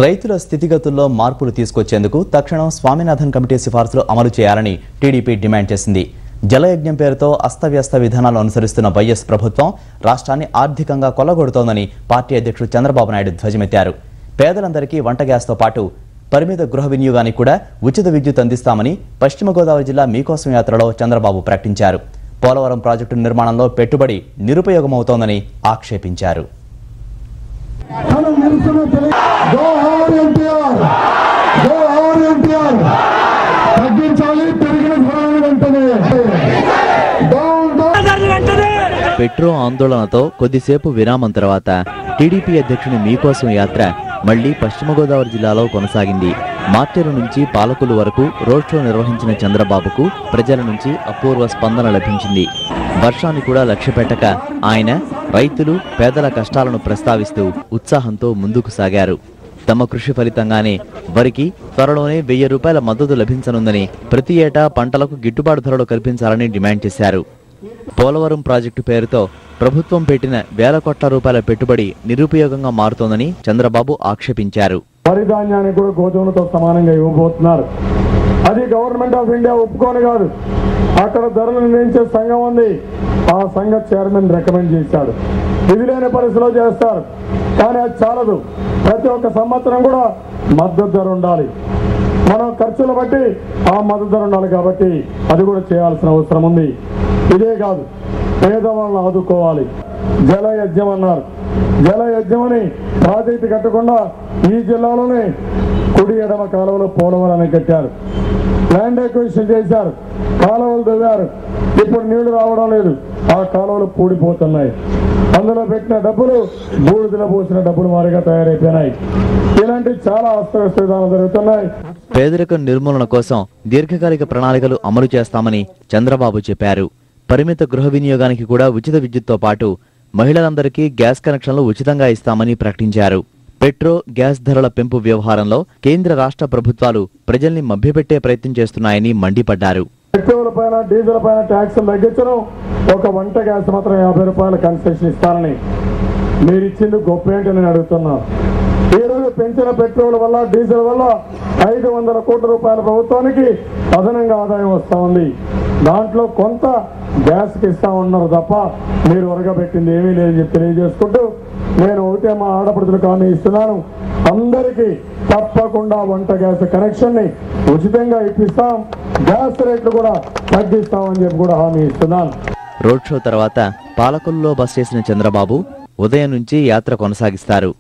రైతుల స్థితిగతుల్లో మార్పులు తీసుకొచ్చేందుకు తక్షణం స్వామినాథన్ కమిటీ సిఫార్సులు అమలు చేయాలని టీడీపీ డిమాండ్ చేసింది. జలయజ్ఞం పేరుతో అస్తవ్యస్త విధానాలు అనుసరిస్తున్న వైఎస్ ప్రభుత్వం రాష్ట్రాన్ని ఆర్థికంగా కొల్లగొడుతోందని పార్టీ అధ్యక్షుడు చంద్రబాబు నాయుడు ధ్వజమెత్తారు. పేదలందరికీ వంట గ్యాస్తో పాటు పరిమిత గృహ వినియోగానికి కూడా ఉచిత విద్యుత్ అందిస్తామని పశ్చిమ గోదావరి జిల్లా మీకోసం యాత్రలో చంద్రబాబు ప్రకటించారు. పోలవరం ప్రాజెక్టు నిర్మాణంలో పెట్టుబడి నిరుపయోగమవుతోందని ఆక్షేపించారు. పెట్రో ఆందోళనతో కొద్దిసేపు విరామం తర్వాత టీడీపీ అధ్యక్షుని మీకోసం యాత్ర మళ్లీ పశ్చిమ గోదావరి జిల్లాలో కొనసాగింది. మార్టెరు నుంచి పాలకులు వరకు రోడ్ షో నిర్వహించిన చంద్రబాబుకు ప్రజల నుంచి అపూర్వ స్పందన లభించింది. వర్షాన్ని కూడా లక్ష్యపెట్టక ఆయన రైతులు పేదల కష్టాలను ప్రస్తావిస్తూ ఉత్సాహంతో ముందుకు సాగారు. తమ కృషి ఫలితంగానే వరికి త్వరలోనే 1000 రూపాయల మద్దతు లభించనుందని, ప్రతి ఏటా పంటలకు గిట్టుబాటు ధరలు కల్పించాలని డిమాండ్ చేశారు. పోలవరం ప్రాజెక్టు పేరుతో ప్రభుత్వం పెట్టిన వేల కోట్ల రూపాయల పెట్టుబడి నిరుపయోగంగా మారుతోందని చంద్రబాబు ఆక్షేపించారు. వరి ధాన్యానికి కూడా గోధుమలతో సమానంగా ఇవ్వబోతున్నారు. అది గవర్నమెంట్ ఆఫ్ ఇండియా ఒప్పుకోని కాదు. అక్కడ ధరలు నిర్ణయించే సంఘం ఉంది. ఆ సంఘ చైర్మన్ రికమెండ్ చేశాడు. ఇది లేని పరిస్థితిలో చేస్తారు. కానీ అది చాలదు. ప్రతి ఒక్క సంవత్సరం కూడా మద్దతు ధర ఉండాలి. మనం ఖర్చులు బట్టి ఆ మద్దతు ధర ఉండాలి. కాబట్టి అది కూడా చేయాల్సిన అవసరం ఉంది. ఇదే కాదు, పేదవాళ్ళని ఆదుకోవాలి. జలయజ్ఞం అన్నారు. జలయజ్ఞమని ప్రాజెక్టు కట్టకుండా ఈ జిల్లాలోనే కుడి ఎడమ కాలువలో పోలవరాన్ని కట్టారు. ల్యాండ్ ఎక్విజిషన్ చేశారు. కాలువలు దువ్వారు. ఇప్పుడు నీళ్లు రావడం లేదు. ఆ కాలువలు పూడిపోతున్నాయి. అందులో పెట్టిన డబ్బులు బూడిదలో పోసిన డబ్బులు మారిగా తయారైపోయినాయి. ఇలాంటి చాలా అస్తవ్యస్త విధానాలు జరుగుతున్నాయి. పేదరికం నిర్మూలన కోసం దీర్ఘకాలిక ప్రణాళికలు అమలు చేస్తామని చంద్రబాబు చెప్పారు. పరిమిత గృహ వినియోగానికి కూడా ఉచిత విద్యుత్తో పాటు మహిళలందరికీ గ్యాస్ కనెక్షన్లు ఉచితంగా ఇస్తామని ప్రకటించారు. పెట్రో గ్యాస్ ధరల పెంపు వ్యవహారంలో కేంద్ర రాష్ట్ర ప్రభుత్వాలు ప్రజల్ని మభ్యపెట్టే ప్రయత్నం చేస్తున్నాయని మండిపడ్డారు. పెట్రోల్ పైన డీజిల్ పైన ట్యాక్సులు తగ్గించడం, ఒక వంట గ్యాస్ మాత్రం 50 రూపాయల కన్సెషన్ ఇస్తానని మీరు ఇచ్చింది గొప్ప ఏంటి నేను అడుగుతున్నాను. ఈ రోజు పెంచిన పెట్రోల్ వల్ల డీజిల్ వల్ల 500 కోట్ల రూపాయల ప్రభుత్వానికి అదనంగా ఆదాయం వస్తా ఉంది. దాంట్లో కొంత గ్యాస్కి ఇస్తా ఉన్నారు తప్ప మీరు ఒరగబెట్టింది ఏమీ లేదని చెప్పి తెలియజేసుకుంటూ నేను ఒకటే మా ఆడపడుతులకు హామీ ఇస్తున్నాను. అందరికీ తప్పకుండా వంట గ్యాస్ కనెక్షన్ ని ఉచితంగా ఇప్పిస్తాం. గ్యాస్ రేట్లు కూడా తగ్గిస్తామని చెప్పి కూడా హామీ ఇస్తున్నాను. రోడ్ షో తర్వాత పాలకొల్లులో బస చేసిన చంద్రబాబు ఉదయం నుంచి యాత్ర కొనసాగిస్తారు.